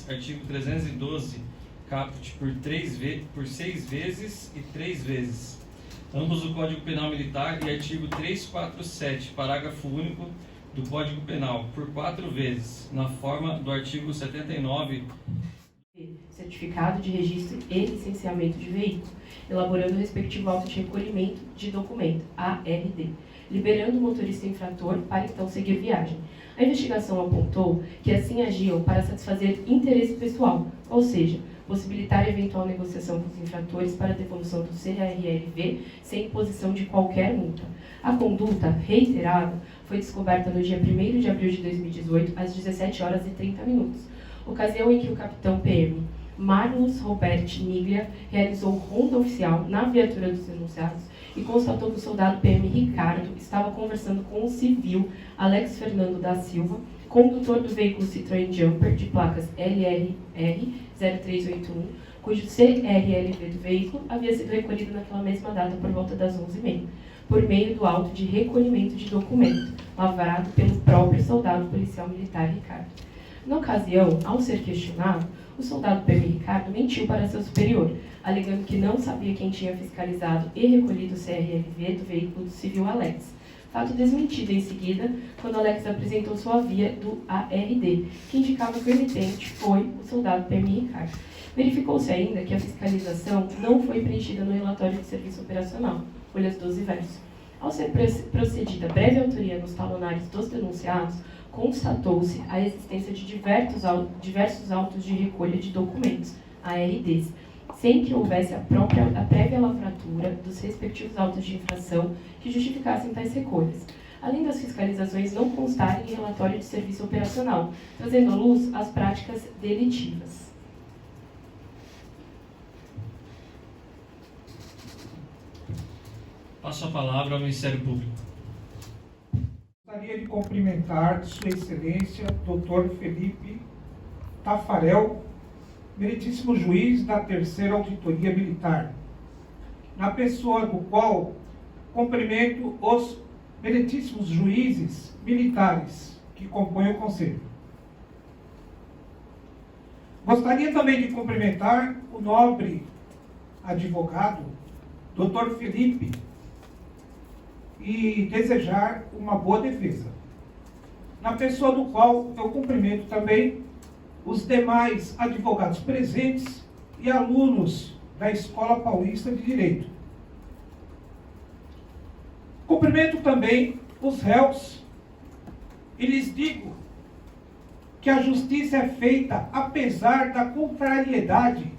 artigo 312, caput por 6 vezes e 3 vezes. Ambos do Código Penal Militar e artigo 347, parágrafo único do Código Penal, por 4 vezes, na forma do artigo 79. Certificado de registro e licenciamento de veículo, elaborando o respectivo auto de recolhimento de documento, ARD, liberando o motorista infrator para então seguir viagem. A investigação apontou que assim agiam para satisfazer interesse pessoal, ou seja, possibilitar eventual negociação com os infratores para a devolução do CRLV sem imposição de qualquer multa. A conduta reiterada foi descoberta no dia 1º de abril de 2018, às 17 horas e 30 minutos, ocasião em que o capitão PM Marlos Robert Niglia realizou ronda oficial na viatura dos denunciados e constatou que o soldado PM Ricardo estava conversando com o civil Alex Fernando da Silva, condutor do veículo Citroën Jumper de placas LRR 0381, cujo CRLV do veículo havia sido recolhido naquela mesma data por volta das 11h30, por meio do auto de recolhimento de documento, lavrado pelo próprio soldado policial militar Ricardo. Na ocasião, ao ser questionado, o soldado PM Ricardo mentiu para seu superior, alegando que não sabia quem tinha fiscalizado e recolhido o CRLV do veículo do civil Alex. Fato desmentido em seguida, quando Alex apresentou sua via do ARD, que indicava que o emitente foi o soldado PM Ricardo. Verificou-se ainda que a fiscalização não foi preenchida no relatório de serviço operacional, folhas 12 verso. Ao ser procedida breve autoria nos talonários dos denunciados, constatou-se a existência de diversos autos de recolha de documentos, ARDs, sem que houvesse a prévia lavratura dos respectivos autos de infração que justificassem tais recolhas, além das fiscalizações não constarem em relatório de serviço operacional, trazendo à luz as práticas delitivas. Passo a palavra ao Ministério Público. Gostaria de cumprimentar Sua Excelência, Dr. Felipe Tafarel, meritíssimo juiz da Terceira Auditoria Militar, na pessoa do qual cumprimento os meritíssimos juízes militares que compõem o Conselho. Gostaria também de cumprimentar o nobre advogado, Dr. Felipe, e desejar uma boa defesa, na pessoa do qual eu cumprimento também os demais advogados presentes e alunos da Escola Paulista de Direito. Cumprimento também os réus e lhes digo que a justiça é feita apesar da contrariedade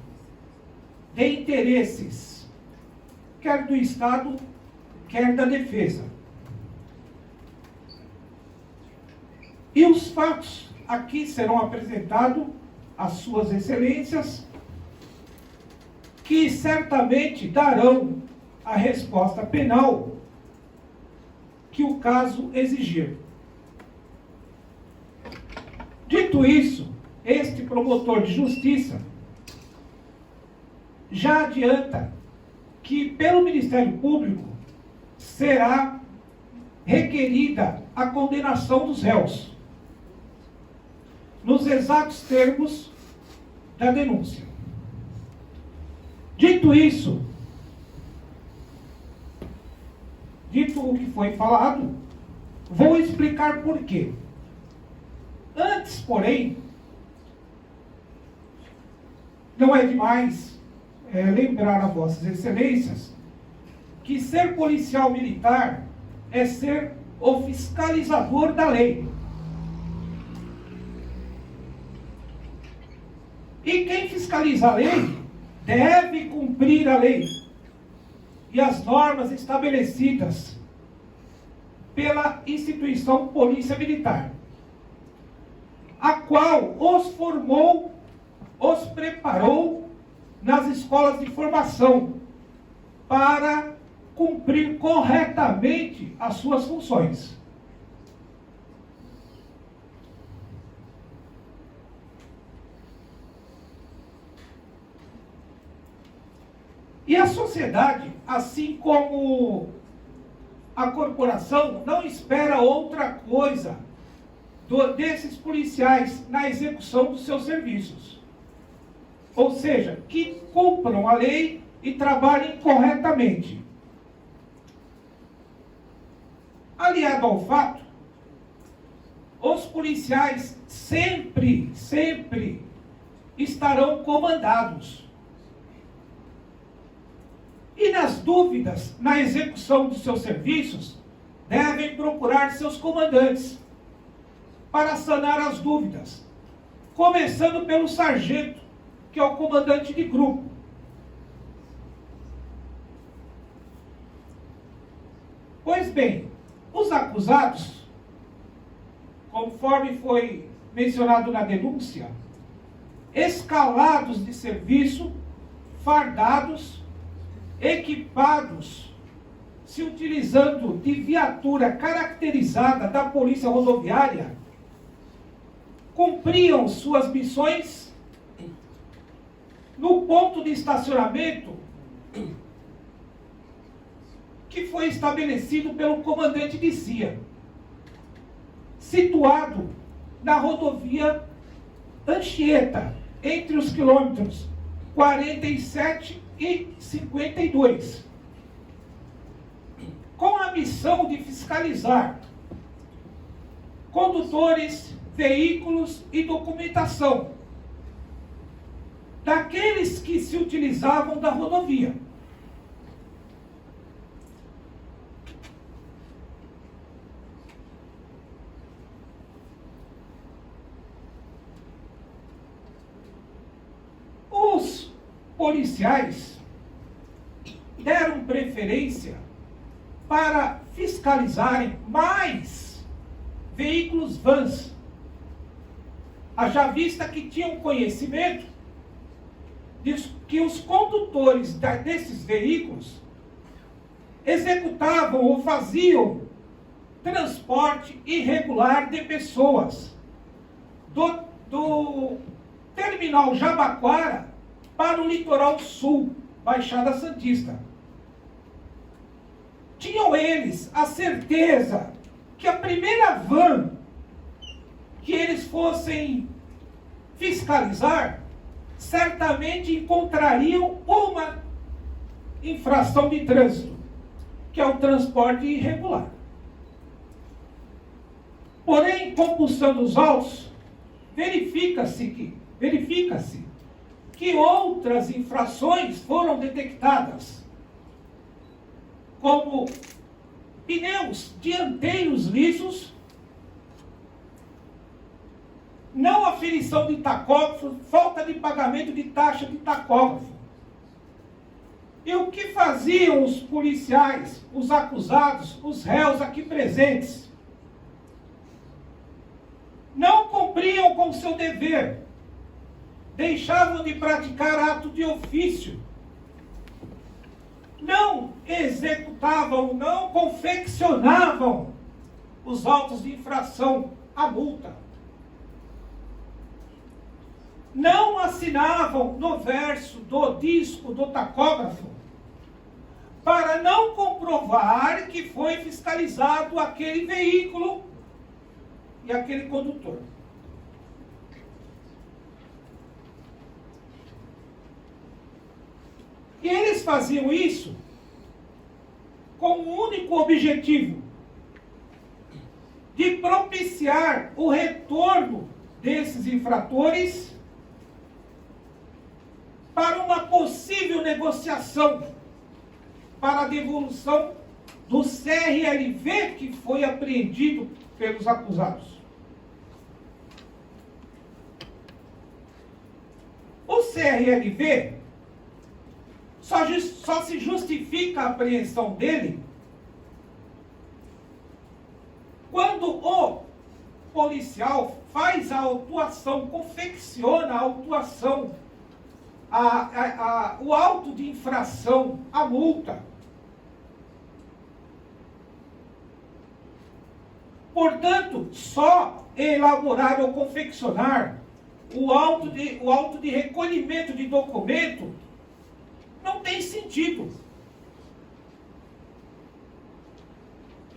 de interesses, quer do Estado, quer da defesa. E os fatos aqui serão apresentados às suas excelências, que certamente darão a resposta penal que o caso exigir. Dito isso, este promotor de justiça já adianta que pelo Ministério Público será requerida a condenação dos réus, nos exatos termos da denúncia. Dito isso, dito o que foi falado, vou explicar por quê. Antes, porém, não é demais lembrar a vossas excelências que ser policial militar é ser o fiscalizador da lei. E quem fiscaliza a lei deve cumprir a lei e as normas estabelecidas pela instituição Polícia Militar, a qual os formou, os preparou nas escolas de formação para cumprir corretamente as suas funções. E a sociedade, assim como a corporação, não espera outra coisa desses policiais na execução dos seus serviços. Ou seja, que cumpram a lei e trabalhem corretamente. Aliado ao fato, os policiais sempre estarão comandados. E nas dúvidas, na execução dos seus serviços, devem procurar seus comandantes para sanar as dúvidas, começando pelo sargento, que é o comandante de grupo. Pois bem, os acusados, conforme foi mencionado na denúncia, escalados de serviço, fardados, equipados, se utilizando de viatura caracterizada da Polícia Rodoviária, cumpriam suas missões no ponto de estacionamento que foi estabelecido pelo comandante de CIA, situado na rodovia Anchieta, entre os quilômetros 47 e 52, com a missão de fiscalizar condutores, veículos e documentação daqueles que se utilizavam da rodovia. Os policiais deram preferência para fiscalizarem mais veículos vans, haja vista que tinham conhecimento de que os condutores desses veículos executavam ou faziam transporte irregular de pessoas do terminal Jabaquara para o litoral sul, Baixada Santista. Tinham eles a certeza que a primeira van que eles fossem fiscalizar, certamente encontrariam uma infração de trânsito, que é o transporte irregular. Porém, compulsando os autos, verifica-se que outras infrações foram detectadas, como pneus dianteiros lisos, não aferição de tacógrafo, falta de pagamento de taxa de tacógrafo. E o que faziam os policiais, os acusados, os réus aqui presentes? Não cumpriam com seu dever, deixavam de praticar ato de ofício, não executavam, não confeccionavam os autos de infração, a multa. Não assinavam no verso do disco do tacógrafo para não comprovar que foi fiscalizado aquele veículo e aquele condutor. E eles faziam isso com o único objetivo de propiciar o retorno desses infratores para uma possível negociação para a devolução do CRLV que foi apreendido pelos acusados. O CRLV só se justifica a apreensão dele quando o policial faz a autuação, confecciona a autuação, o auto de infração, a multa. Portanto, só elaborar ou confeccionar o auto de recolhimento de documento não tem sentido.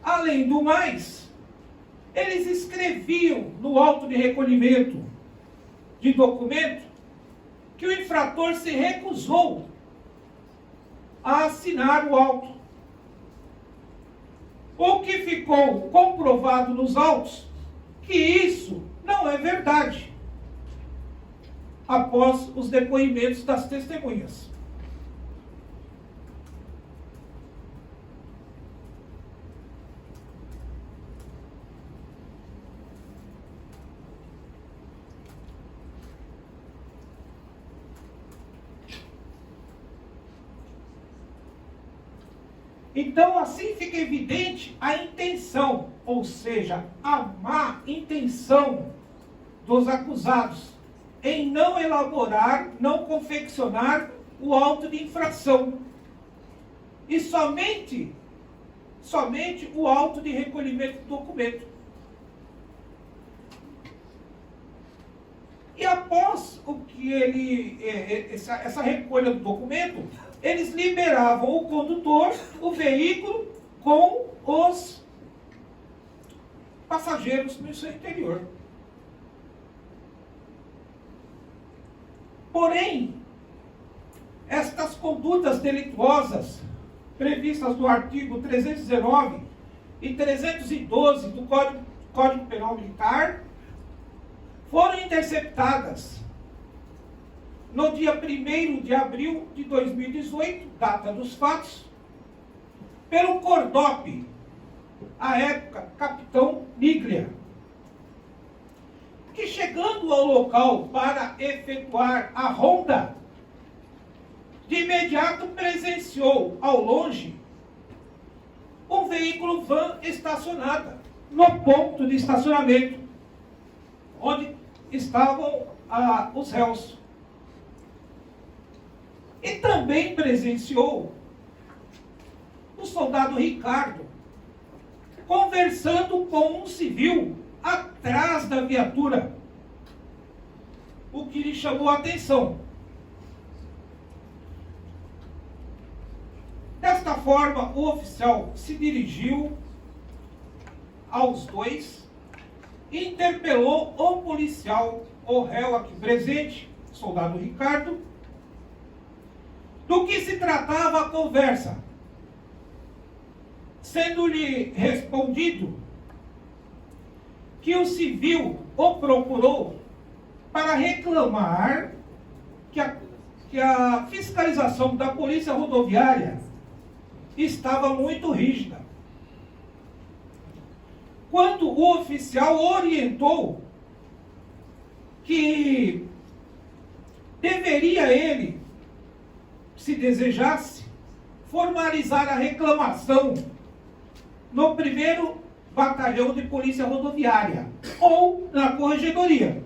Além do mais, eles escreviam no auto de recolhimento de documento que o infrator se recusou a assinar o auto. O que ficou comprovado nos autos que isso não é verdade, após os depoimentos das testemunhas. Então, assim fica evidente a intenção, ou seja, a má intenção dos acusados em não elaborar, não confeccionar o auto de infração. E somente o auto de recolhimento do documento. E após o que essa recolha do documento, eles liberavam o condutor, o veículo, com os passageiros no seu interior. Porém, estas condutas delituosas, previstas no artigo 319 e 312 do Código Penal Militar, foram interceptadas no dia 1º de abril de 2018, data dos fatos, pelo Cordop, à época, capitão Niglia, que chegando ao local para efetuar a ronda, de imediato presenciou ao longe um veículo van estacionado no ponto de estacionamento, onde estavam os réus. E também presenciou o soldado Ricardo conversando com um civil atrás da viatura, o que lhe chamou a atenção. Desta forma, o oficial se dirigiu aos dois e interpelou o policial, o réu aqui presente, soldado Ricardo, do que se tratava a conversa, sendo-lhe respondido que o civil o procurou para reclamar que a fiscalização da polícia rodoviária estava muito rígida. Quando o oficial orientou que deveria ele, se desejasse, formalizar a reclamação no 1º Batalhão de Polícia Rodoviária ou na Corregedoria.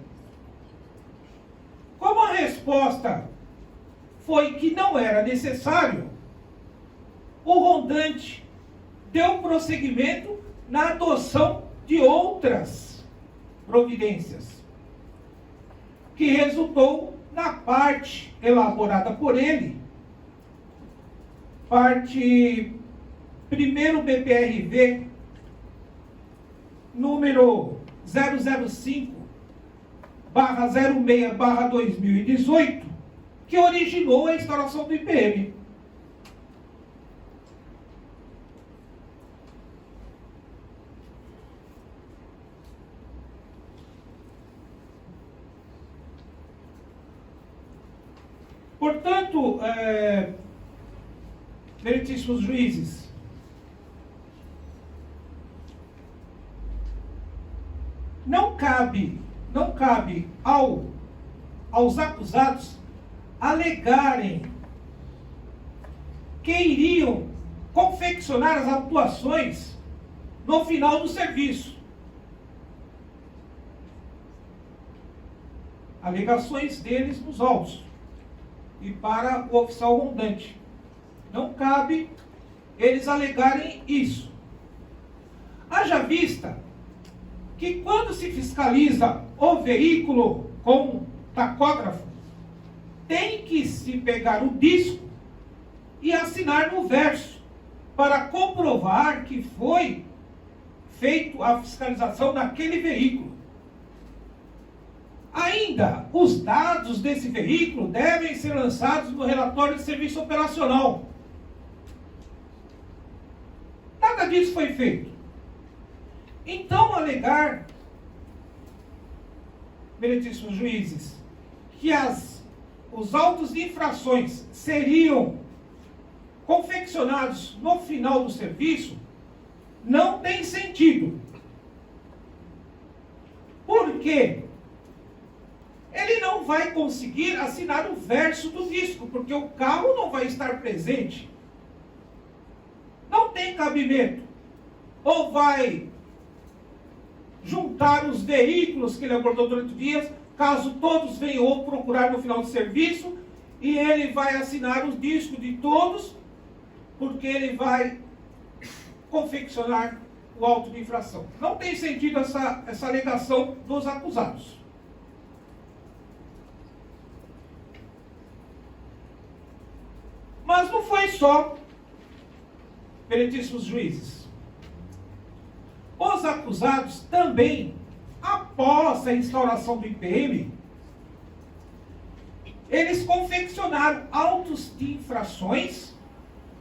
Como a resposta foi que não era necessário, o rondante deu prosseguimento na adoção de outras providências, que resultou na parte elaborada por ele, parte 1º BPRV, número 005/06/2018, que originou a instauração do IPM. Portanto, meritíssimos juízes, não cabe aos acusados alegarem que iriam confeccionar as autuações no final do serviço. Alegações deles nos autos e para o oficial rondante. Não cabe eles alegarem isso. Haja vista que quando se fiscaliza o veículo com tacógrafo, tem que se pegar o disco e assinar no verso, para comprovar que foi feito a fiscalização naquele veículo. Ainda, os dados desse veículo devem ser lançados no relatório de serviço operacional. Nada disso foi feito. Então, alegar, meritíssimos juízes, que os autos de infrações seriam confeccionados no final do serviço, não tem sentido. Por quê? Ele não vai conseguir assinar o verso do disco, porque o carro não vai estar presente. Não tem cabimento. Ou vai juntar os veículos que ele abordou durante o dia, caso todos venham ou procurar no final do serviço, e ele vai assinar o disco de todos, porque ele vai confeccionar o auto de infração. Não tem sentido essa alegação dos acusados. Mas não foi só, meritíssimos juízes. Os acusados também, após a instauração do IPM, eles confeccionaram autos de infrações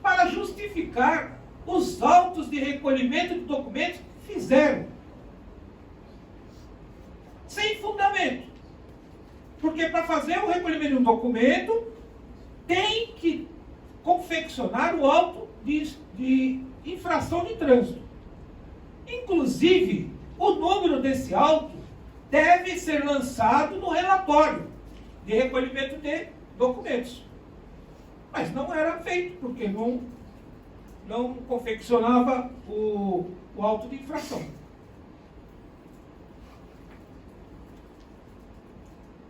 para justificar os autos de recolhimento de documentos que fizeram. Sem fundamento. Porque para fazer o recolhimento de um documento, tem que confeccionar o auto de infração de trânsito. Inclusive, o número desse auto deve ser lançado no relatório de recolhimento de documentos. Mas não era feito, porque não confeccionava o auto de infração.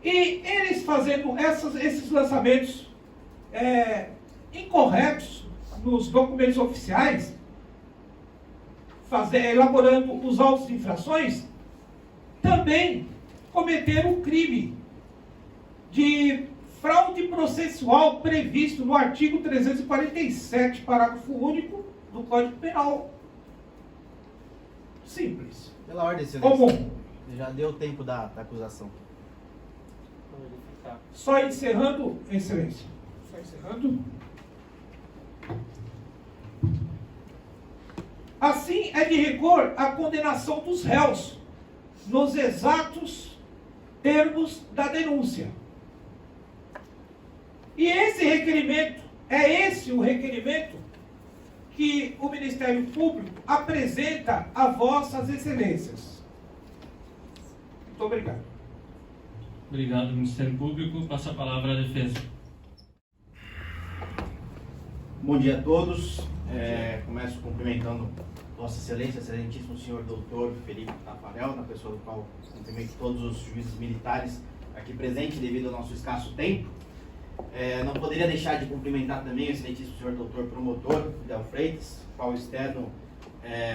E eles fazendo esses lançamentos incorretos nos documentos oficiais, elaborando os autos de infrações, também cometeram o crime de fraude processual previsto no artigo 347, parágrafo único do Código Penal. Simples. Pela ordem, excelência. Comum. Já deu tempo da acusação. Só encerrando, excelência. Só encerrando. Assim, é de rigor a condenação dos réus nos exatos termos da denúncia. E esse requerimento, o requerimento que o Ministério Público apresenta a vossas excelências. Muito obrigado. Obrigado, Ministério Público. Passa a palavra à defesa. Bom dia a todos. Começo cumprimentando Vossa Excelência, excelentíssimo senhor doutor Felipe Tafarel, na pessoa do qual cumprimento todos os juízes militares aqui presentes devido ao nosso escasso tempo. Não poderia deixar de cumprimentar também o excelentíssimo senhor doutor promotor Fidel Freitas, qual externo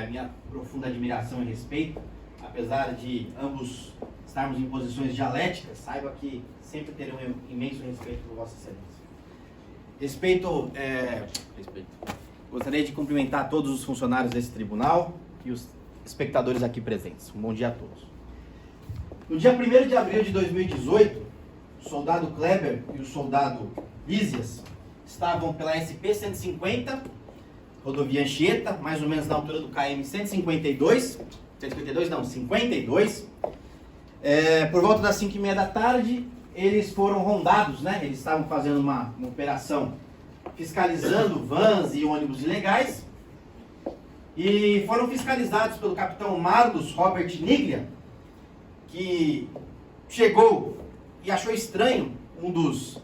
minha profunda admiração e respeito, apesar de ambos estarmos em posições dialéticas, saiba que sempre terei um imenso respeito por Vossa Excelência. Gostaria de cumprimentar todos os funcionários desse tribunal e os espectadores aqui presentes. Um bom dia a todos. No dia 1º de abril de 2018, o soldado Kleber e o soldado Lísias estavam pela SP-150, rodovia Anchieta, mais ou menos na altura do KM 152, 52. Por volta das 5h30 da tarde, eles foram rondados, né? Eles estavam fazendo uma operação fiscalizando vans e ônibus ilegais, e foram fiscalizados pelo capitão Marlos Robert Niglia, que chegou e achou estranho um dos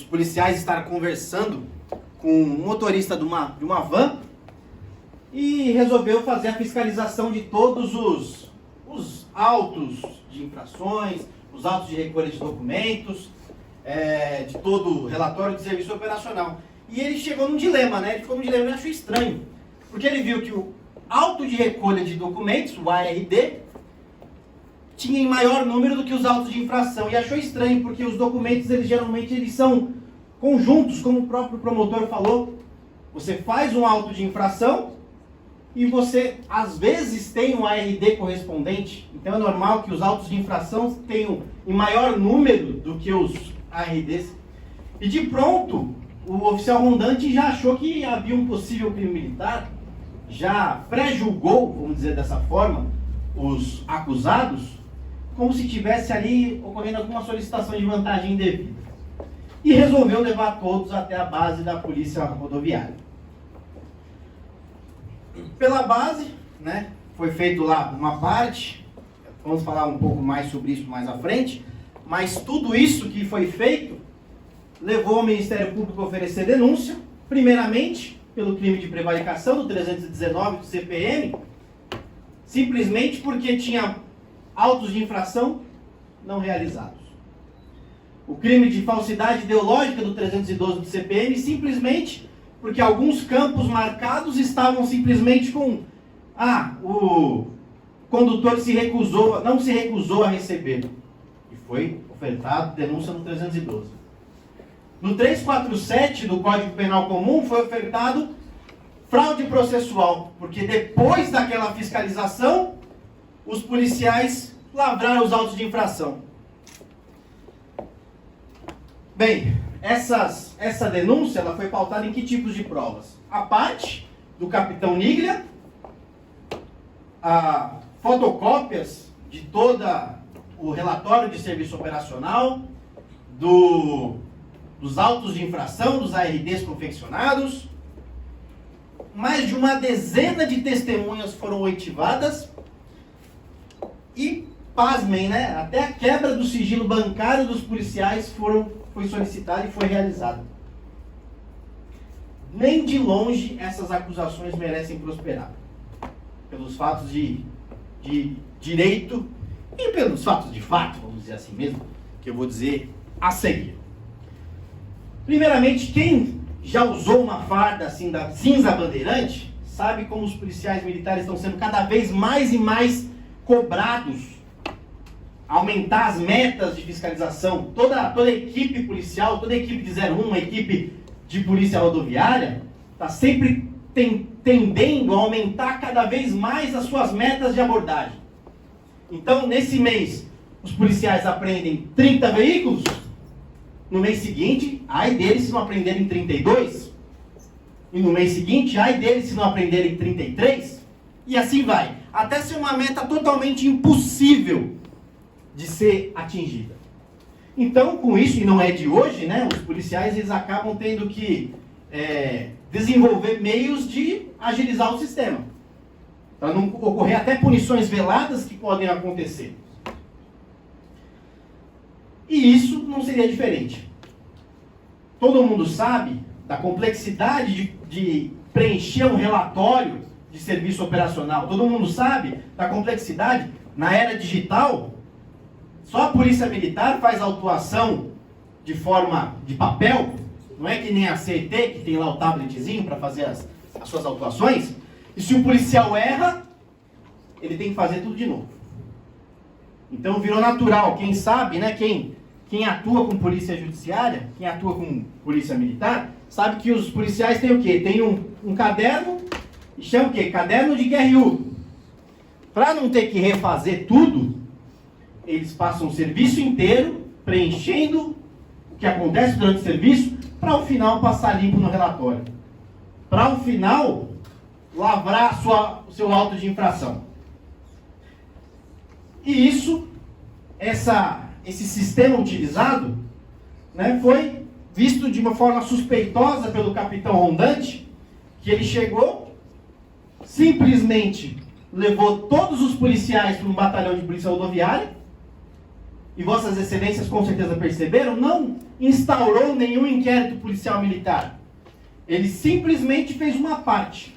policiais estar conversando com um motorista de uma van, e resolveu fazer a fiscalização de todos os autos de infrações, os autos de recolha de documentos, de todo o relatório de serviço operacional. E ele chegou num dilema, né? Ele ficou num dilema, ele achou estranho, porque ele viu que o auto de recolha de documentos, o ARD, tinha em maior número do que os autos de infração, e achou estranho, porque os documentos, geralmente são conjuntos, como o próprio promotor falou. Você faz um auto de infração e você, às vezes, tem um ARD correspondente. Então é normal que os autos de infração tenham em maior número do que os ARDs. E de pronto, o oficial rondante já achou que havia um possível crime militar, já pré-julgou, vamos dizer dessa forma, os acusados, como se tivesse ali ocorrendo alguma solicitação de vantagem indevida. E resolveu levar todos até a base da Polícia Rodoviária. Pela base, né, foi feito lá uma parte, vamos falar um pouco mais sobre isso mais à frente, mas tudo isso que foi feito levou o Ministério Público a oferecer denúncia, primeiramente pelo crime de prevaricação do 319 do CPM, simplesmente porque tinha autos de infração não realizados. O crime de falsidade ideológica do 312 do CPM, simplesmente porque alguns campos marcados estavam simplesmente com o condutor não se recusou a receber. E foi ofertado denúncia no 312. No 347 do Código Penal Comum foi ofertado fraude processual, porque depois daquela fiscalização, os policiais lavraram os autos de infração. Bem, essa denúncia ela foi pautada em que tipos de provas? A parte do capitão Niglia, fotocópias de todo o relatório de serviço operacional, dos autos de infração, dos ARDs confeccionados. Mais de uma dezena de testemunhas foram oitivadas e, pasmem, né? Até a quebra do sigilo bancário dos policiais foi solicitada e foi realizada. Nem de longe essas acusações merecem prosperar. Pelos fatos de direito e pelos fatos de fato, vamos dizer assim mesmo, que eu vou dizer a seguir. Primeiramente, quem já usou uma farda assim da cinza bandeirante, sabe como os policiais militares estão sendo cada vez mais e mais cobrados a aumentar as metas de fiscalização. Toda a equipe policial, toda a equipe de 01, a equipe de polícia rodoviária, está sempre tendendo a aumentar cada vez mais as suas metas de abordagem. Então, nesse mês, os policiais apreendem 30 veículos. No mês seguinte, ai deles se não aprenderem 32. E no mês seguinte, ai deles se não aprenderem 33. E assim vai. Até ser uma meta totalmente impossível de ser atingida. Então, com isso, e não é de hoje, né? Os policiais eles acabam tendo que desenvolver meios de agilizar o sistema. Para não ocorrer até punições veladas que podem acontecer. E isso não seria diferente. Todo mundo sabe da complexidade de preencher um relatório de serviço operacional. Todo mundo sabe da complexidade. Na era digital, só a Polícia Militar faz autuação de forma de papel. Não é que nem a CET, que tem lá o tabletzinho para fazer as suas autuações. E se o policial erra, ele tem que fazer tudo de novo. Então virou natural. Quem sabe, né? Quem atua com polícia judiciária, quem atua com polícia militar, sabe que os policiais têm o quê? Tem um caderno, e chama o quê? Caderno de QRU. Para não ter que refazer tudo, eles passam o serviço inteiro preenchendo o que acontece durante o serviço, para ao final passar limpo no relatório. Para ao final lavrar o seu auto de infração. E isso, esse sistema utilizado, né, foi visto de uma forma suspeitosa pelo capitão rondante, que ele chegou, simplesmente levou todos os policiais para um batalhão de polícia rodoviária, e vossas excelências com certeza perceberam, não instaurou nenhum inquérito policial militar. Ele simplesmente fez uma parte.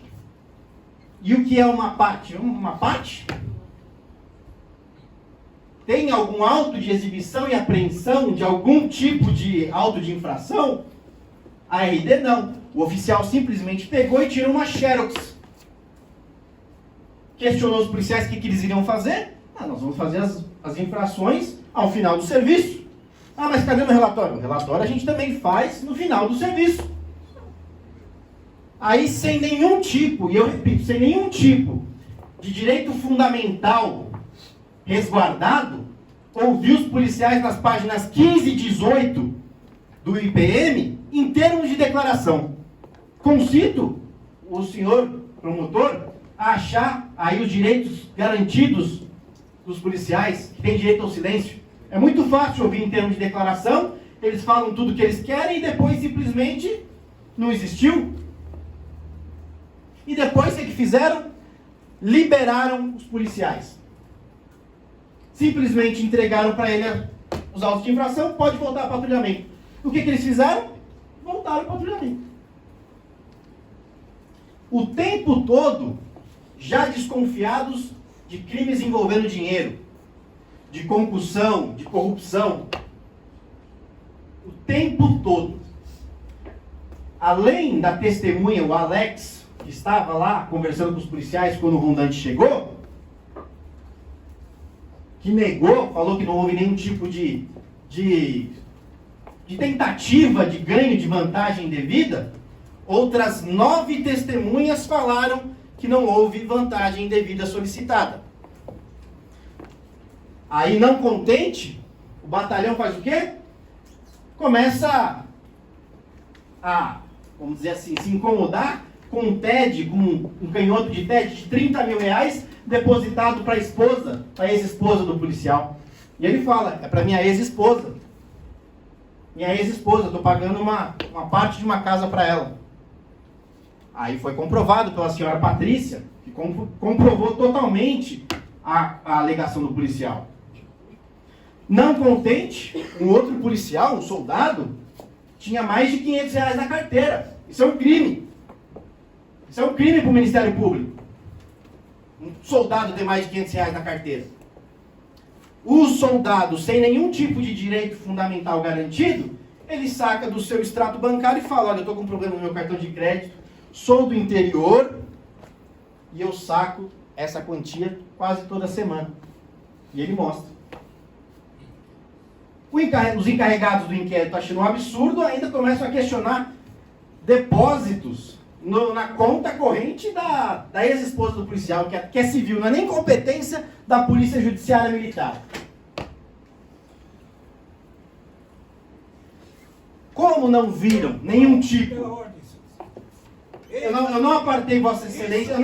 E o que é uma parte? Uma parte? Tem algum auto de exibição e apreensão de algum tipo de auto de infração? A RD não. O oficial simplesmente pegou e tirou uma xerox. Questionou os policiais o que eles iriam fazer. Nós vamos fazer as infrações ao final do serviço. Mas cadê o relatório? O relatório a gente também faz no final do serviço. Aí, sem nenhum tipo, e eu repito, sem nenhum tipo de direito fundamental resguardado, ouvi os policiais nas páginas 15 e 18 do IPM em termos de declaração. Concito o senhor promotor a achar aí os direitos garantidos dos policiais, que têm direito ao silêncio. É muito fácil ouvir em termos de declaração, eles falam tudo o que eles querem e depois simplesmente não existiu. E depois o que fizeram? Liberaram os policiais. Simplesmente entregaram para ele os autos de infração, pode voltar ao patrulhamento. O que eles fizeram? Voltaram ao patrulhamento. O tempo todo, já desconfiados de crimes envolvendo dinheiro, de concussão, de corrupção. O tempo todo. Além da testemunha, o Alex, que estava lá conversando com os policiais quando o rondante chegou, que negou, falou que não houve nenhum tipo de tentativa de ganho de vantagem indevida, outras 9 testemunhas falaram que não houve vantagem indevida solicitada. Aí, não contente, o batalhão faz o quê? Começa a, vamos dizer assim, se incomodar com um TED, com um canhoto de TED de 30 mil reais depositado para a esposa, para a ex-esposa do policial. E ele fala, é para minha ex-esposa. Minha ex-esposa, estou pagando uma parte de uma casa para ela. Aí foi comprovado pela senhora Patrícia, que comprovou totalmente a alegação do policial. Não contente, um outro policial, um soldado, tinha mais de 500 reais na carteira. Isso é um crime. Isso é um crime para o Ministério Público. Um soldado ter mais de 500 reais na carteira. O soldado, sem nenhum tipo de direito fundamental garantido, ele saca do seu extrato bancário e fala, olha, eu estou com um problema no meu cartão de crédito, sou do interior e eu saco essa quantia quase toda semana. E ele mostra. Os encarregados do inquérito, achando um absurdo, ainda começam a questionar depósitos na conta corrente da ex-esposa do policial, que é civil, não é nem competência da Polícia Judiciária Militar. Como não viram nenhum tipo... Eu não apartei Vossa Excelência,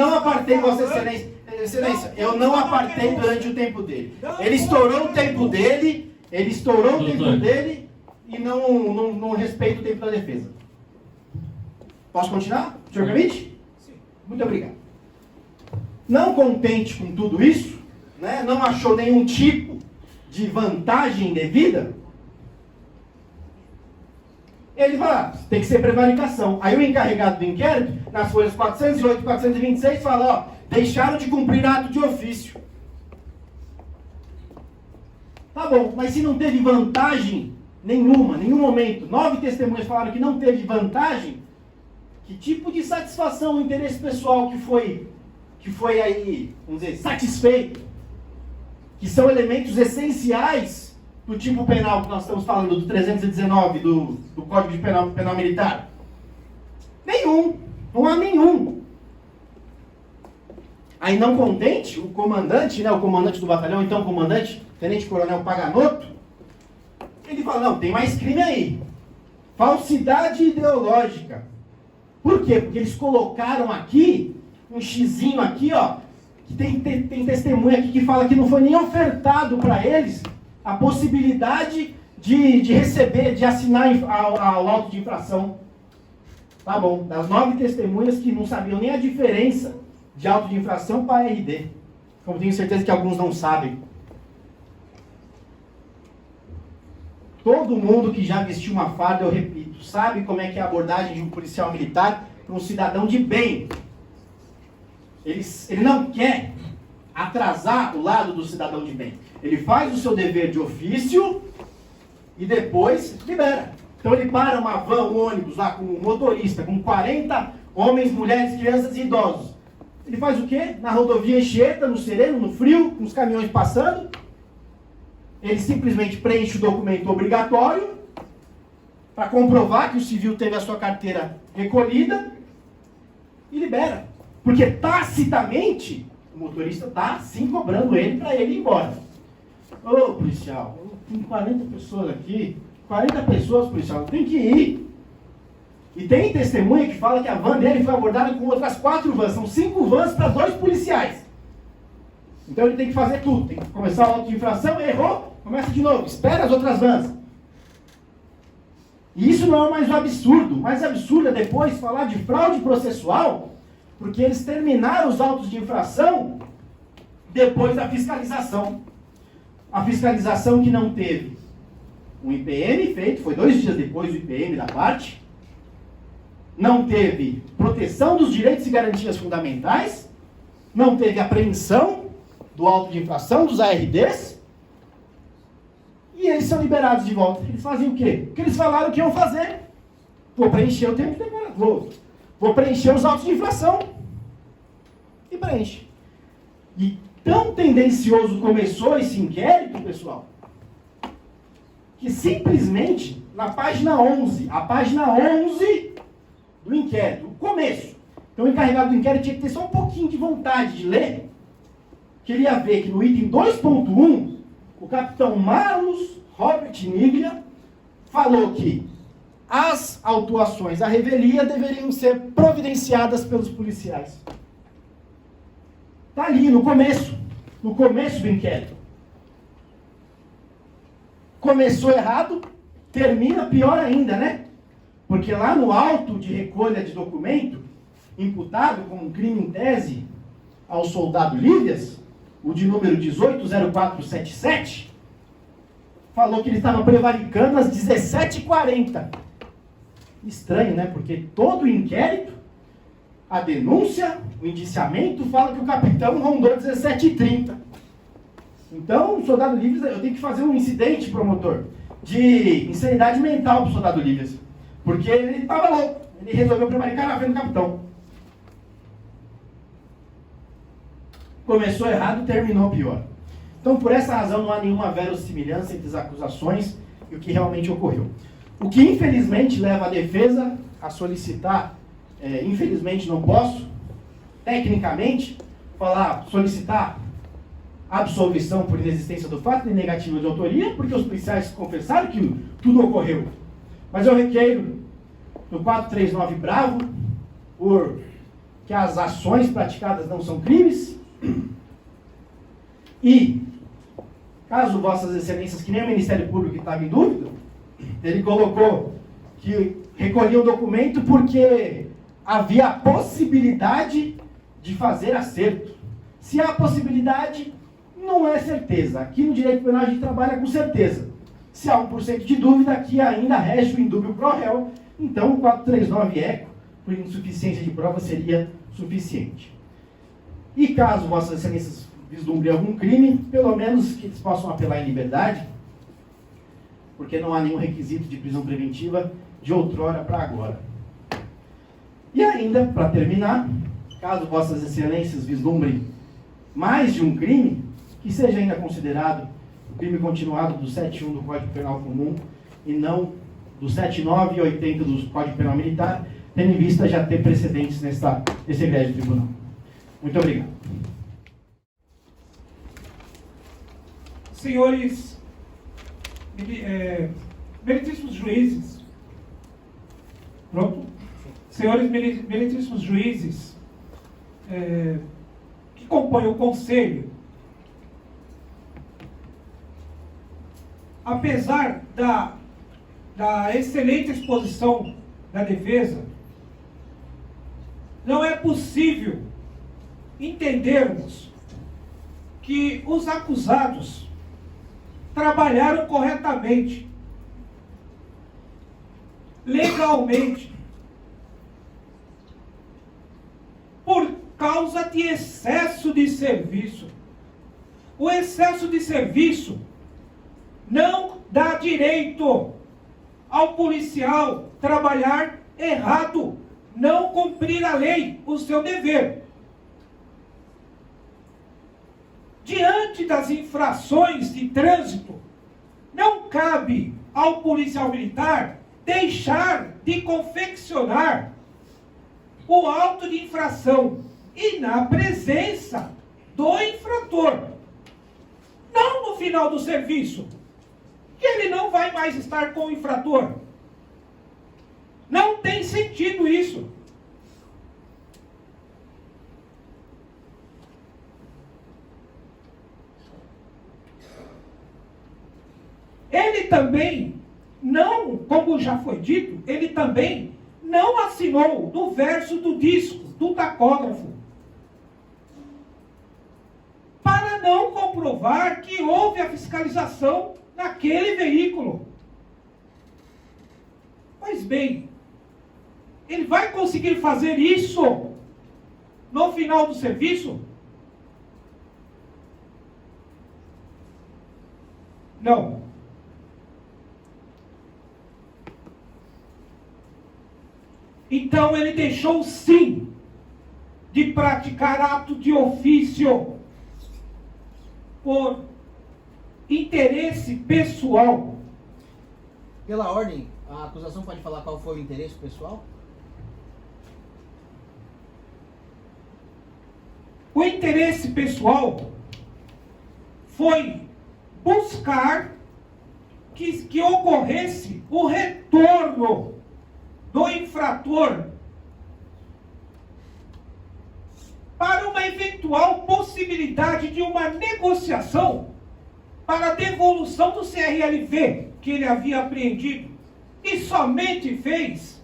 Excelência, eu não apartei durante o tempo dele. Ele estourou o tempo dele, e não respeita o tempo da defesa. Posso continuar? O senhor permite? Sim. Muito obrigado. Não contente com tudo isso, né, não achou nenhum tipo de vantagem indevida, ele fala, tem que ser prevaricação. Aí o encarregado do inquérito, nas folhas 408 e 426, fala, ó, deixaram de cumprir ato de ofício. Tá bom, mas se não teve vantagem nenhuma, nenhum momento, 9 testemunhas falaram que não teve vantagem, que tipo de satisfação, o interesse pessoal que foi aí, vamos dizer, satisfeito, que são elementos essenciais do tipo penal que nós estamos falando, do 319 do Código de Penal Militar? Nenhum, não há nenhum. Aí, não contente, o comandante, né, o comandante do batalhão, então o comandante, Tenente Coronel Paganoto, ele fala, não, tem mais crime aí. Falsidade ideológica. Por quê? Porque eles colocaram aqui, um xizinho aqui, ó, que tem testemunha aqui que fala que não foi nem ofertado para eles a possibilidade de receber, de assinar ao auto de infração. Tá bom, das 9 testemunhas que não sabiam nem a diferença de auto de infração para RD. Como tenho certeza que alguns não sabem. Todo mundo que já vestiu uma farda, eu repito, sabe como é que é a abordagem de um policial militar para um cidadão de bem. Ele não quer atrasar o lado do cidadão de bem. Ele faz o seu dever de ofício e depois libera. Então ele para uma van, um ônibus lá com um motorista, com 40 homens, mulheres, crianças e idosos. Ele faz o quê? Na rodovia Anchieta, no sereno, no frio, com os caminhões passando. Ele simplesmente preenche o documento obrigatório para comprovar que o civil teve a sua carteira recolhida e libera. Porque tacitamente, o motorista está sim cobrando ele para ele ir embora. Ô, policial, tem 40 pessoas aqui, 40 pessoas, policial, tem que ir. E tem testemunha que fala que a van dele foi abordada com outras 4 vans, são 5 vans para 2 policiais. Então ele tem que fazer tudo, tem que começar o auto de infração, errou, começa de novo, espera as outras vans. E isso não é mais um absurdo. O mais absurdo é depois falar de fraude processual, porque eles terminaram os autos de infração depois da fiscalização. A fiscalização que não teve um IPM feito, foi 2 dias depois do IPM da parte, não teve proteção dos direitos e garantias fundamentais, não teve apreensão do auto de infração, dos ARDs, e eles são liberados de volta. Eles fazem o quê? O que eles falaram que iam fazer. Vou preencher o tempo de demora. Vou preencher os autos de infração. E preenche. E tão tendencioso começou esse inquérito, pessoal, que simplesmente, na página 11, a página 11 do inquérito, o começo. Então o encarregado do inquérito tinha que ter só um pouquinho de vontade de ler, que ele ia ver que no item 2.1, o capitão Marlos Robert Niglia falou que as autuações à revelia deveriam ser providenciadas pelos policiais. Está ali no começo do inquérito. Começou errado, termina pior ainda, né? Porque lá no auto de recolha de documento, imputado como crime em tese ao soldado Lívias, o de número 180477, falou que ele estava prevaricando às 17h40. Estranho, né? Porque todo o inquérito, a denúncia, o indiciamento, fala que o capitão rondou 17h30. Então, o soldado Lívias, eu tenho que fazer um incidente, promotor, de insanidade mental para o soldado Lívias. Porque ele estava louco. Ele resolveu prevaricar na frente do capitão. Começou errado, terminou pior. Então, por essa razão, não há nenhuma verossimilhança entre as acusações e o que realmente ocorreu. O que, infelizmente, leva a defesa a solicitar, infelizmente não posso, tecnicamente, solicitar absolvição por inexistência do fato e negativa de autoria, porque os policiais confessaram que tudo ocorreu. Mas eu requeiro no 439 bravo, por que as ações praticadas não são crimes, e, caso vossas excelências, que nem o Ministério Público estava em dúvida, ele colocou que recolhia o documento porque havia a possibilidade de fazer acerto. Se há possibilidade, não é certeza. Aqui no direito penal a gente trabalha com certeza. Se há 1% de dúvida, aqui ainda rege o indúbio pro réu, então o 439 eco, por insuficiência de prova, seria suficiente. E caso vossas excelências vislumbrem algum crime, pelo menos que eles possam apelar em liberdade, porque não há nenhum requisito de prisão preventiva de outrora para agora. E ainda, para terminar, caso vossas excelências vislumbrem mais de um crime, que seja ainda considerado o crime continuado do 7.1 do Código Penal Comum e não do 7.9 e 80 do Código Penal Militar, tendo em vista já ter precedentes nesse egrégio tribunal. Muito obrigado. Senhores, meritíssimos juízes, pronto? Senhores meritíssimos juízes, que compõem o conselho, apesar da excelente exposição da defesa, não é possível entendermos que os acusados trabalharam corretamente, legalmente, por causa de excesso de serviço. O excesso de serviço não dá direito ao policial trabalhar errado, não cumprir a lei, o seu dever. Diante das infrações de trânsito, não cabe ao policial militar deixar de confeccionar o auto de infração e na presença do infrator. Não no final do serviço, que ele não vai mais estar com o infrator. Não tem sentido isso. Ele também não, como já foi dito, ele também não assinou no verso do disco, do tacógrafo, para não comprovar que houve a fiscalização naquele veículo. Pois bem, ele vai conseguir fazer isso no final do serviço? Não. Então ele deixou sim de praticar ato de ofício por interesse pessoal. Pela ordem, a acusação pode falar qual foi o interesse pessoal? O interesse pessoal foi buscar que ocorresse o retorno do infrator para uma eventual possibilidade de uma negociação para a devolução do CRLV que ele havia apreendido, e somente fez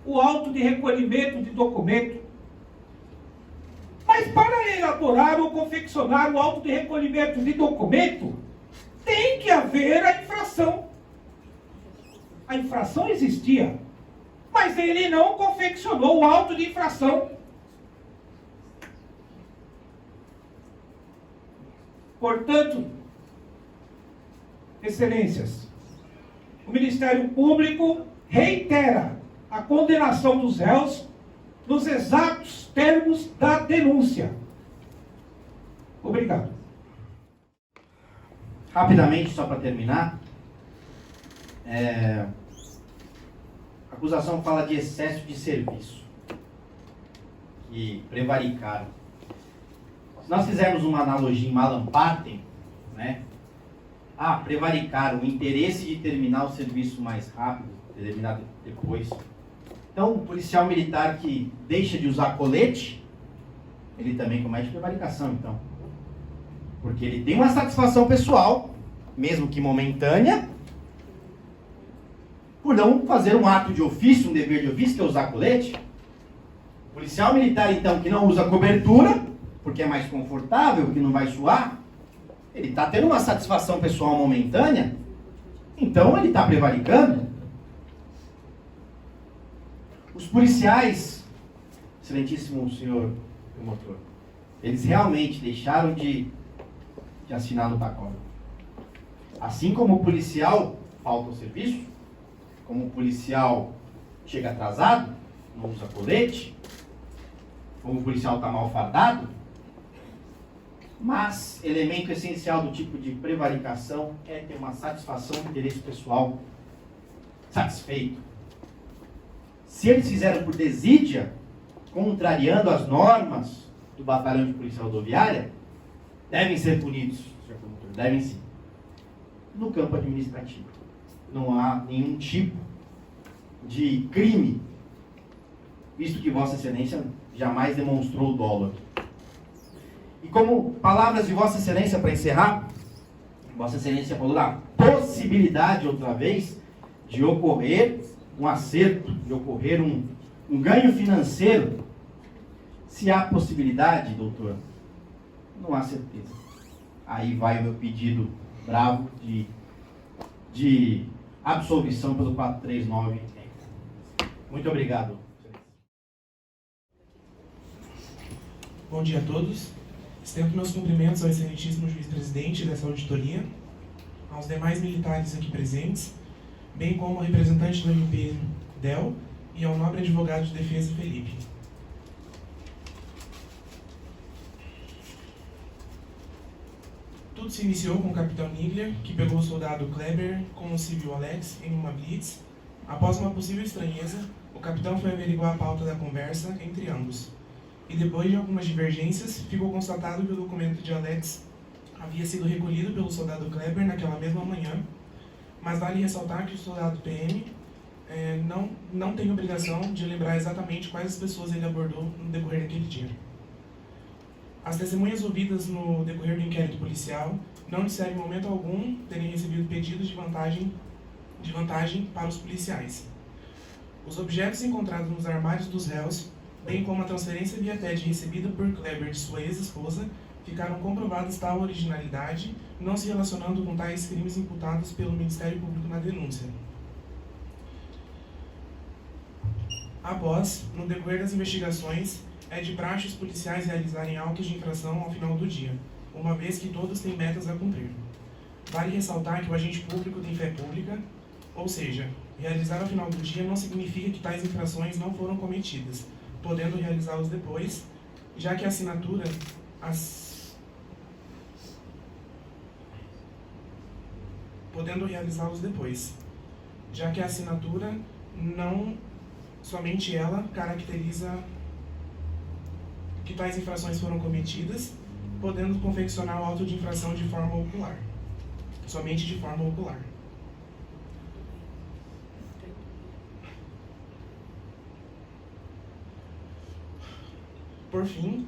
o auto de recolhimento de documento. Mas para elaborar ou confeccionar o auto de recolhimento de documento, tem que haver a infração. A infração existia, mas ele não confeccionou o auto de infração. Portanto, excelências, o Ministério Público reitera a condenação dos réus nos exatos termos da denúncia. Obrigado. Rapidamente, só para terminar, a acusação fala de excesso de serviço, que prevaricaram. Se nós fizermos uma analogia em Malam Partem, né? Prevaricaram o interesse de terminar o serviço mais rápido, determinado depois. Então, o policial militar que deixa de usar colete, ele também comete prevaricação, então. Porque ele tem uma satisfação pessoal, mesmo que momentânea, por não fazer um ato de ofício, um dever de ofício, que é usar colete. O policial militar, então, que não usa cobertura, porque é mais confortável, que não vai suar, ele está tendo uma satisfação pessoal momentânea, então ele está prevaricando. Os policiais, excelentíssimo senhor promotor, eles realmente deixaram de assinar no tacógrafo. Assim como o policial falta ao serviço, como o policial chega atrasado, não usa colete, como o policial está mal fardado, mas elemento essencial do tipo de prevaricação é ter uma satisfação de interesse pessoal satisfeito. Se eles fizeram por desídia, contrariando as normas do Batalhão de Polícia Rodoviária, devem ser punidos, senhor promotor, devem sim. No campo administrativo, não há nenhum tipo de crime, visto que Vossa Excelência jamais demonstrou o dolo. E como palavras de Vossa Excelência para encerrar, Vossa Excelência falou da possibilidade, outra vez, de ocorrer um acerto, de ocorrer um ganho financeiro. Se há possibilidade, doutor, não há certeza. Aí vai o meu pedido bravo de absolvição pelo 439. Muito obrigado. Bom dia a todos. Estendo meus cumprimentos ao excelentíssimo juiz-presidente dessa auditoria, aos demais militares aqui presentes, bem como ao representante do MP DEL e ao nobre advogado de defesa Felipe. Tudo se iniciou com o capitão Nigler, que pegou o soldado Kleber com o civil Alex em uma blitz Após uma possível estranheza, o capitão foi averiguar a pauta da conversa entre ambos. E depois de algumas divergências, ficou constatado que o documento de Alex havia sido recolhido pelo soldado Kleber naquela mesma manhã, mas vale ressaltar que o soldado PM não tem obrigação de lembrar exatamente quais as pessoas ele abordou no decorrer daquele dia. As testemunhas ouvidas no decorrer do inquérito policial não disseram em momento algum terem recebido pedidos de vantagem para os policiais. Os objetos encontrados nos armários dos réus, bem como a transferência via TED recebida por Kleber de sua ex-esposa, ficaram comprovadas tal originalidade, não se relacionando com tais crimes imputados pelo Ministério Público na denúncia. Após, no decorrer das investigações, é de praxe os policiais realizarem autos de infração ao final do dia, uma vez que todos têm metas a cumprir. Vale ressaltar que o agente público tem fé pública, ou seja, realizar ao final do dia não significa que tais infrações não foram cometidas, podendo realizá-los depois, já que a assinatura não somente ela caracteriza que tais infrações foram cometidas, podendo confeccionar o auto de infração de forma ocular, somente de forma ocular. Por fim,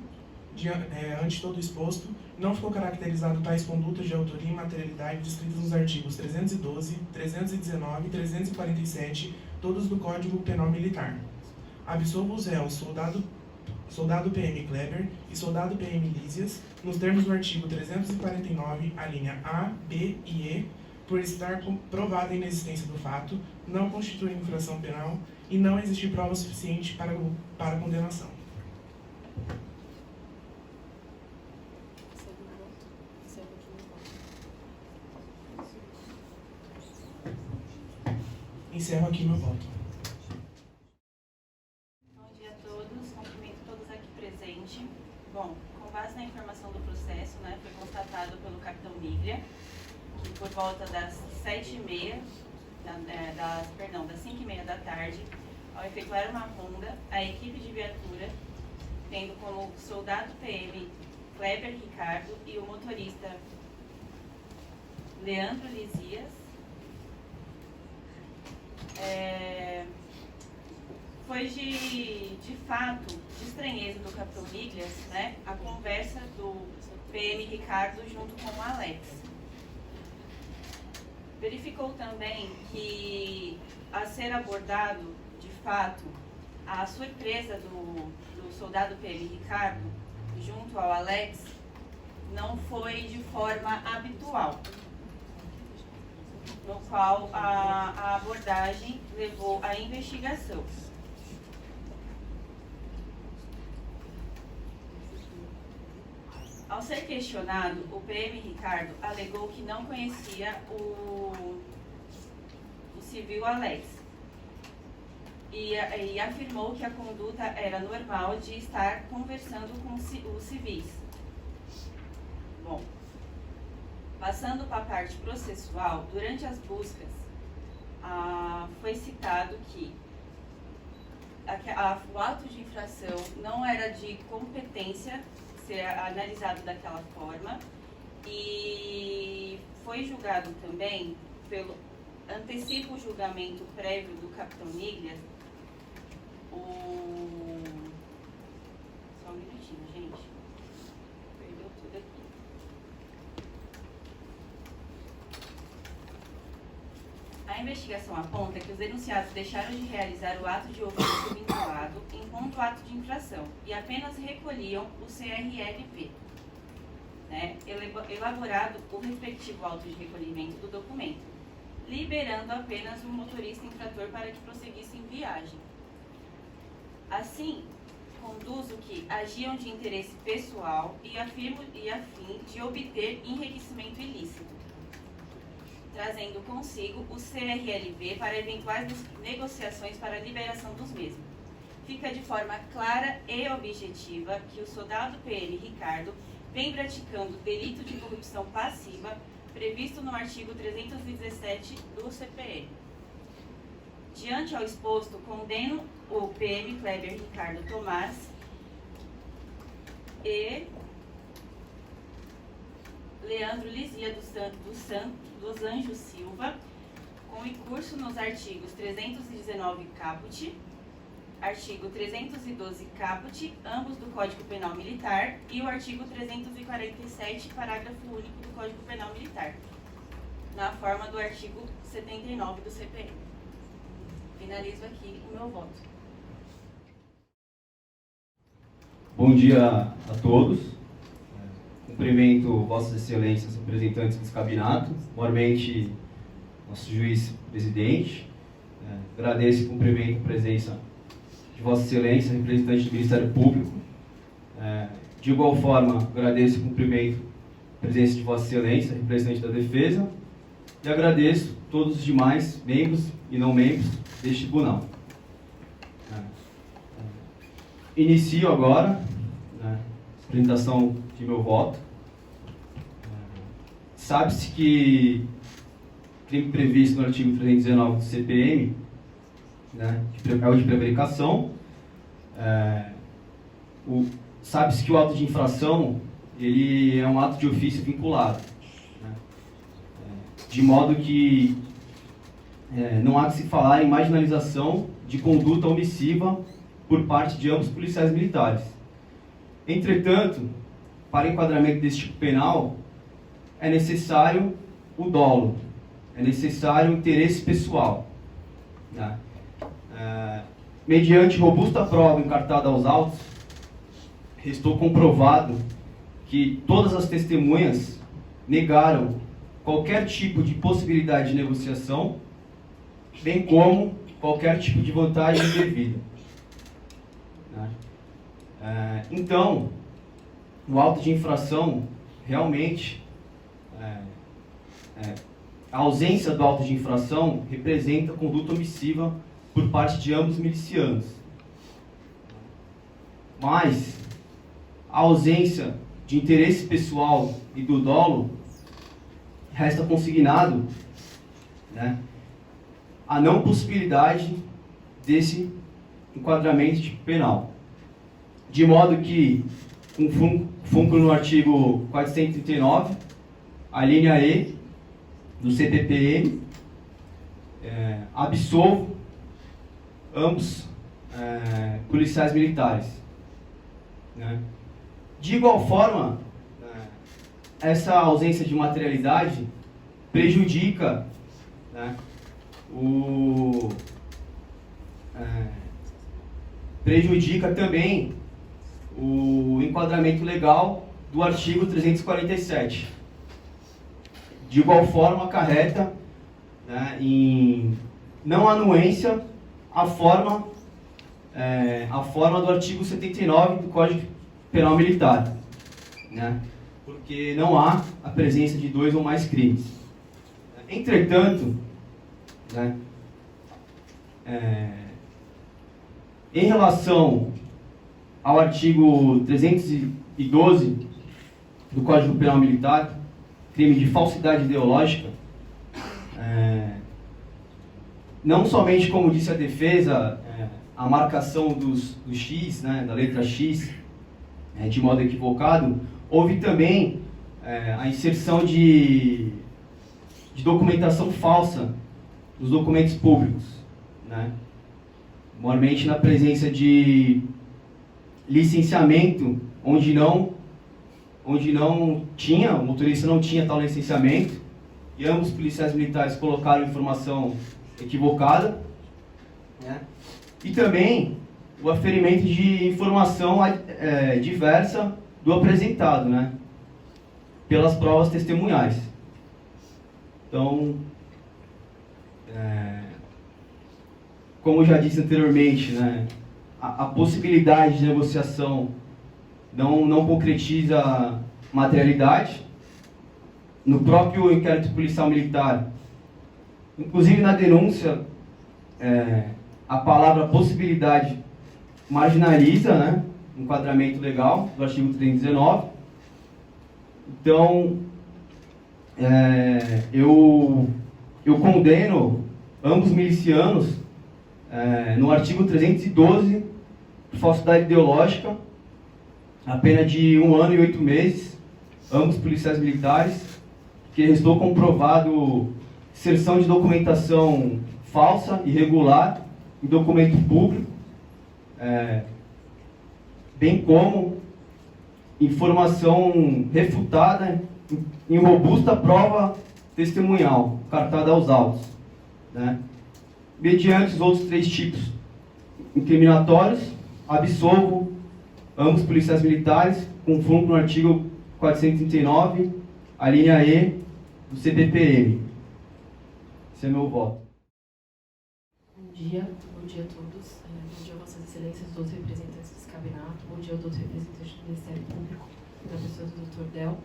ante todo o exposto, não ficou caracterizado tais condutas de autoria e materialidade descritas nos artigos 312, 319 e 347, todos do Código Penal Militar. Absolvo os réus soldado PM Kleber e soldado PM Lísias, nos termos do artigo 349, a linha A, B e E, por estar provada a inexistência do fato, não constituir infração penal e não existir prova suficiente para condenação. Encerro aqui meu voto. Bom dia a todos, cumprimento todos aqui presentes. Bom, com base na informação do processo, foi constatado pelo capitão Miglia que por volta das 7h30, das 5h30 da tarde, ao efetuar uma ronda, a equipe de viatura, tendo como soldado PM Kleber Ricardo e o motorista Leandro Lísias, foi de fato, de estranheza do capitão Miglia, a conversa do PM Ricardo junto com o Alex. Verificou também que, a ser abordado, de fato, a surpresa do soldado PM Ricardo junto ao Alex não foi de forma habitual, no qual a abordagem levou à investigação. Ao ser questionado, o PM Ricardo alegou que não conhecia o civil Alex e afirmou que a conduta era normal de estar conversando com os civis. Bom, passando para a parte processual, durante as buscas, foi citado que o auto de infração não era de competência ser analisado daquela forma e foi julgado também pelo antecipo o julgamento prévio do capitão Miglia. Só um minutinho, gente. Perdeu tudo aqui. A investigação aponta que os denunciados deixaram de realizar o ato de ofício vinculado enquanto ato de infração e apenas recolhiam o CRLP, elaborado o respectivo auto de recolhimento do documento, liberando apenas o motorista infrator para que prosseguisse em viagem. Assim, conduzo que agiam de interesse pessoal e a fim de obter enriquecimento ilícito, trazendo consigo o CRLV para eventuais negociações para a liberação dos mesmos. Fica de forma clara e objetiva que o soldado PM Ricardo vem praticando delito de corrupção passiva previsto no artigo 317 do CPM, Diante ao exposto, condeno o PM Kleber Ricardo Tomás e Leandro Lizia dos Anjos Silva, com incurso nos artigos 319 caput, artigo 312 caput, ambos do Código Penal Militar, e o artigo 347, parágrafo único do Código Penal Militar, na forma do artigo 79 do CPM. Finalizo aqui o meu voto. Bom dia a todos. Cumprimento Vossas Excelências, representantes desse gabinete, maiormente nosso juiz presidente. Agradeço e cumprimento a presença de Vossa Excelência, representante do Ministério Público. De igual forma, agradeço e cumprimento a presença de Vossa Excelência, representante da Defesa, e agradeço todos os demais membros e não membros deste tribunal. Inicio agora a apresentação de meu voto. Sabe-se que crime previsto no artigo 319 do CPM, é o de prevaricação. Sabe-se que o auto de infração ele é um ato de ofício vinculado, de modo que não há que se falar em marginalização de conduta omissiva por parte de ambos policiais militares. Entretanto, para enquadramento deste tipo penal, é necessário o dolo, é necessário o interesse pessoal. Mediante robusta prova encartada aos autos, restou comprovado que todas as testemunhas negaram qualquer tipo de possibilidade de negociação, bem como qualquer tipo de vantagem indevida. Então, no auto de infração, realmente, a ausência do auto de infração representa conduta omissiva por parte de ambos milicianos. Mas a ausência de interesse pessoal e do dolo resta consignado a não possibilidade desse enquadramento tipo penal. De modo que, com fungo no artigo 439, a linha E do CPPM, absolvo ambos policiais militares. De igual forma, essa ausência de materialidade prejudica também o enquadramento legal do artigo 347. De igual forma, acarreta em não anuência a forma do artigo 79 do Código Penal Militar, porque não há a presença de dois ou mais crimes. Entretanto, em relação ao artigo 312 do Código Penal Militar, crime de falsidade ideológica, não somente, como disse a defesa, a marcação do X, da letra X, de modo equivocado, houve também a inserção de documentação falsa nos documentos públicos, maiormente na presença de licenciamento onde não tinha, o motorista não tinha tal licenciamento, e ambos policiais militares colocaram informação equivocada, e também o aferimento de informação diversa do apresentado, pelas provas testemunhais. Então, como eu já disse anteriormente, a possibilidade de negociação não concretiza materialidade. No próprio inquérito policial militar, inclusive na denúncia, a palavra possibilidade marginaliza o enquadramento legal do artigo 319. Então, eu condeno ambos milicianos no artigo 312, por falsidade ideológica, a pena de 1 ano e 8 meses, ambos policiais militares, que restou comprovado inserção de documentação falsa, irregular, em documento público, bem como informação refutada em robusta prova testemunhal, cartada aos autos, né? Mediante os outros 3 tipos incriminatórios, absolvo ambos policiais militares, conforme no artigo 439, a linha E do CPPM. Esse é meu voto. Bom dia a todos. Bom dia a Vossas Excelências, todos os representantes do Descabenato. Bom dia a todos os representantes do Ministério Público, da pessoa do Dr. Del,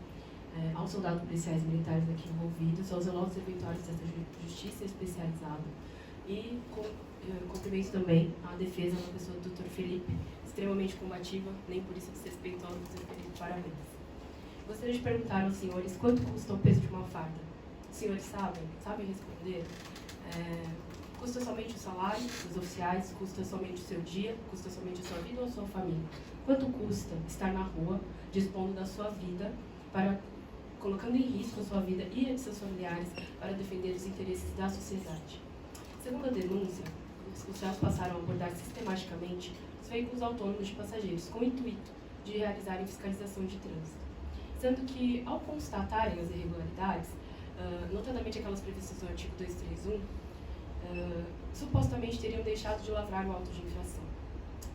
aos soldados policiais militares aqui envolvidos, aos zelosos eventuários desta justiça especializada e cumprimento também a defesa da pessoa do Dr. Felipe, extremamente combativa, nem por isso desrespeitosa, Dr. Felipe, parabéns. Gostaria de perguntar aos senhores quanto custa o peso de uma farda. Os senhores sabem responder? Custa somente o salário dos oficiais? Custa somente o seu dia? Custa somente a sua vida ou a sua família? Quanto custa estar na rua, dispondo da sua vida, colocando em risco a sua vida e a de seus familiares para defender os interesses da sociedade? Segundo a denúncia, os policiais passaram a abordar sistematicamente os veículos autônomos de passageiros, com o intuito de realizarem fiscalização de trânsito. Sendo que, ao constatarem as irregularidades, notadamente aquelas previstas no artigo 231, supostamente teriam deixado de lavrar o auto de infração.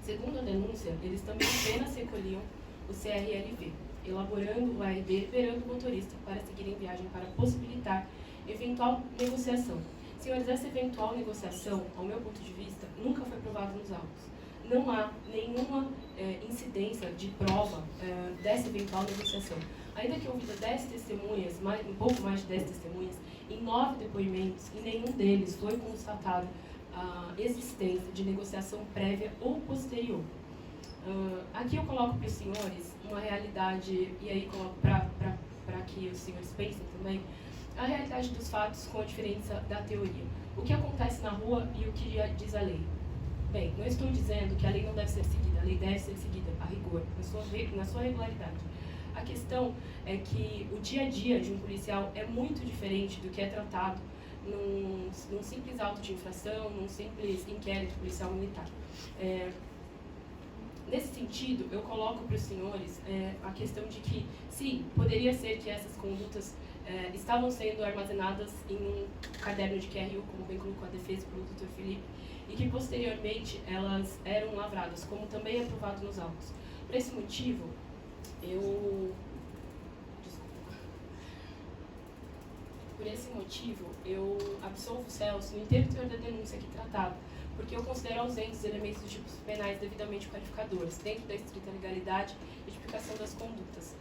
Segundo a denúncia, eles também apenas recolhiam o CRLV, elaborando o ARD e liberando o motorista para seguir em viagem para possibilitar eventual negociação. Senhores, essa eventual negociação, ao meu ponto de vista, nunca foi provada nos autos. Não há nenhuma incidência de prova dessa eventual negociação. Ainda que ouvida 10 testemunhas, um pouco mais de 10 testemunhas, em 9 depoimentos, em nenhum deles foi constatado a existência de negociação prévia ou posterior. Aqui eu coloco para os senhores uma realidade, e aí coloco para que os senhores pensem também, a realidade dos fatos com a diferença da teoria. O que acontece na rua e o que diz a lei. Bem, não estou dizendo que a lei não deve ser seguida, a lei deve ser seguida a rigor, na sua regularidade. A questão é que o dia a dia de um policial é muito diferente do que é tratado num simples auto de infração, num simples inquérito policial militar. Nesse sentido, eu coloco para os senhores a questão de que, sim, poderia ser que essas condutas estavam sendo armazenadas em um caderno de QRU, como bem colocou a defesa pelo Dr. Felipe, e que posteriormente elas eram lavradas, como também é provado nos autos. Por esse motivo, eu absolvo o Celso no inteiro teor da denúncia aqui tratada, porque eu considero ausentes os elementos dos tipos penais devidamente qualificadores, dentro da estrita legalidade e tipificação das condutas.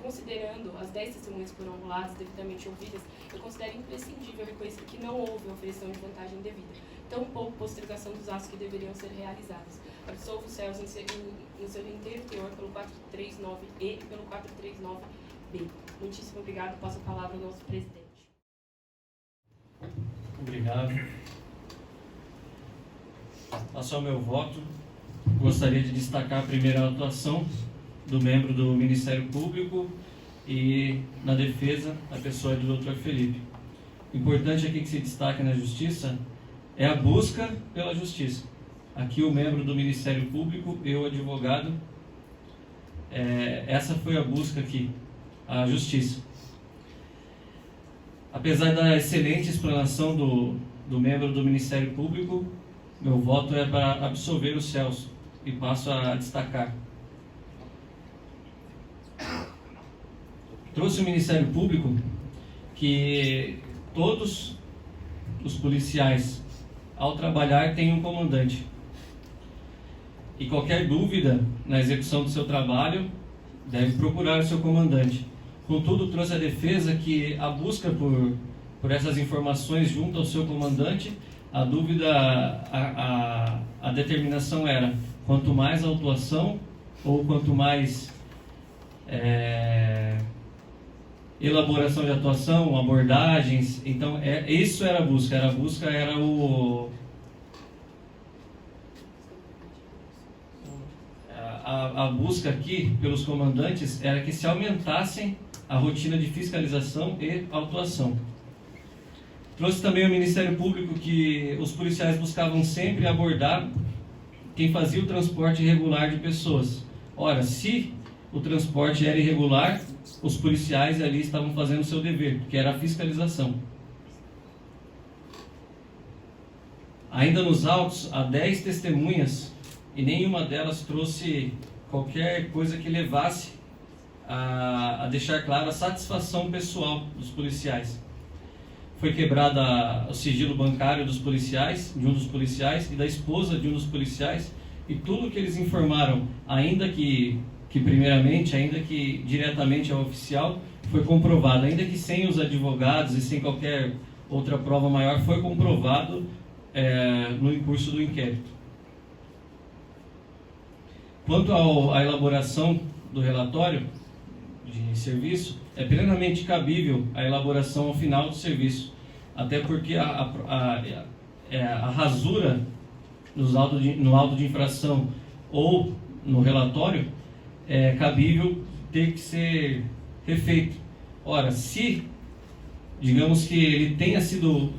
Considerando as 10 testemunhas que foram roladas, devidamente ouvidas, eu considero imprescindível reconhecer que não houve oferição de vantagem devida, tampouco postergação dos atos que deveriam ser realizados. Absolvo o Celso no seu inteiro teor pelo 439E e pelo 439B. Muitíssimo obrigado. Passo a palavra ao nosso presidente. Obrigado. Passo ao meu voto. Gostaria de destacar a primeira atuação do membro do Ministério Público e na defesa a pessoa do Dr. Felipe. O importante aqui que se destaca na Justiça é a busca pela Justiça. Aqui o membro do Ministério Público, eu advogado, essa foi a busca aqui, a Justiça. Apesar da excelente explanação do membro do Ministério Público, meu voto é para absolver o Celso e passo a destacar. Trouxe o Ministério Público que todos os policiais, ao trabalhar, têm um comandante. E qualquer dúvida na execução do seu trabalho, deve procurar o seu comandante. Contudo, trouxe a defesa que a busca por essas informações junto ao seu comandante, a dúvida, a determinação era quanto mais autuação ou quanto mais elaboração de atuação, abordagens. Então, isso era a busca. Era a busca aqui pelos comandantes era que se aumentassem a rotina de fiscalização e autuação. Trouxe também ao Ministério Público que os policiais buscavam sempre abordar quem fazia o transporte irregular de pessoas. Ora, se o transporte era irregular, os policiais ali estavam fazendo o seu dever, que era a fiscalização. Ainda nos autos, há 10 testemunhas e nenhuma delas trouxe qualquer coisa que levasse a deixar claro a satisfação pessoal dos policiais. Foi quebrada o sigilo bancário dos policiais, de um dos policiais e da esposa de um dos policiais, e tudo que eles informaram, ainda que primeiramente, ainda que diretamente ao oficial, foi comprovado, ainda que sem os advogados e sem qualquer outra prova maior, foi comprovado no curso do inquérito. Quanto à elaboração do relatório de serviço, é plenamente cabível a elaboração ao final do serviço, até porque a rasura no auto de infração ou no relatório é cabível ter que ser refeito. Ora, se, digamos que ele tenha sido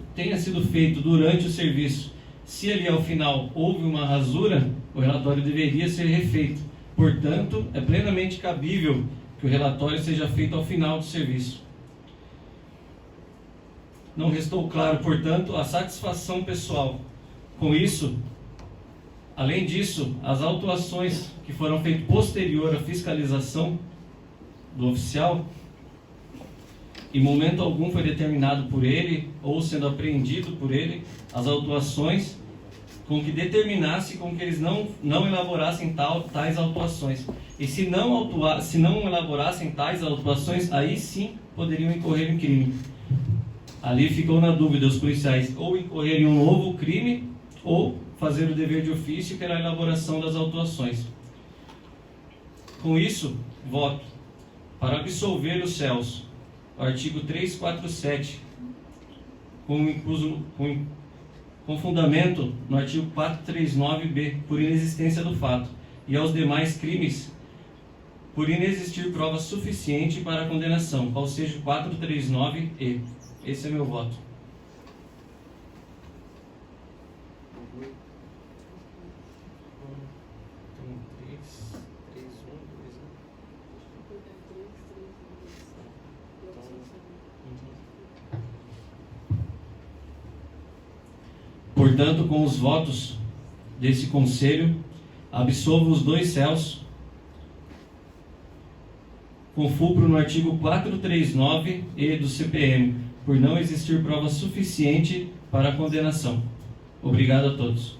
feito durante o serviço, se ali ao final houve uma rasura, o relatório deveria ser refeito. Portanto, é plenamente cabível que o relatório seja feito ao final do serviço. Não restou claro, portanto, a satisfação pessoal. Com isso, além disso, as autuações que foram feitas posterior à fiscalização do oficial, em momento algum foi determinado por ele, ou sendo apreendido por ele, as autuações com que determinasse com que eles não elaborassem tais autuações. E se não elaborassem tais autuações, aí sim poderiam incorrer em crime. Ali ficou na dúvida os policiais, ou incorrer em um novo crime, ou fazer o dever de ofício, que era a elaboração das autuações. Com isso, voto para absolver os réus, o artigo 347, com fundamento no artigo 439b, por inexistência do fato, e aos demais crimes, por inexistir prova suficiente para a condenação, qual seja o 439e. Esse é meu voto. Portanto, com os votos desse conselho, absolvo os 2 réus com fulcro no artigo 439-e do CPM, por não existir prova suficiente para a condenação. Obrigado a todos.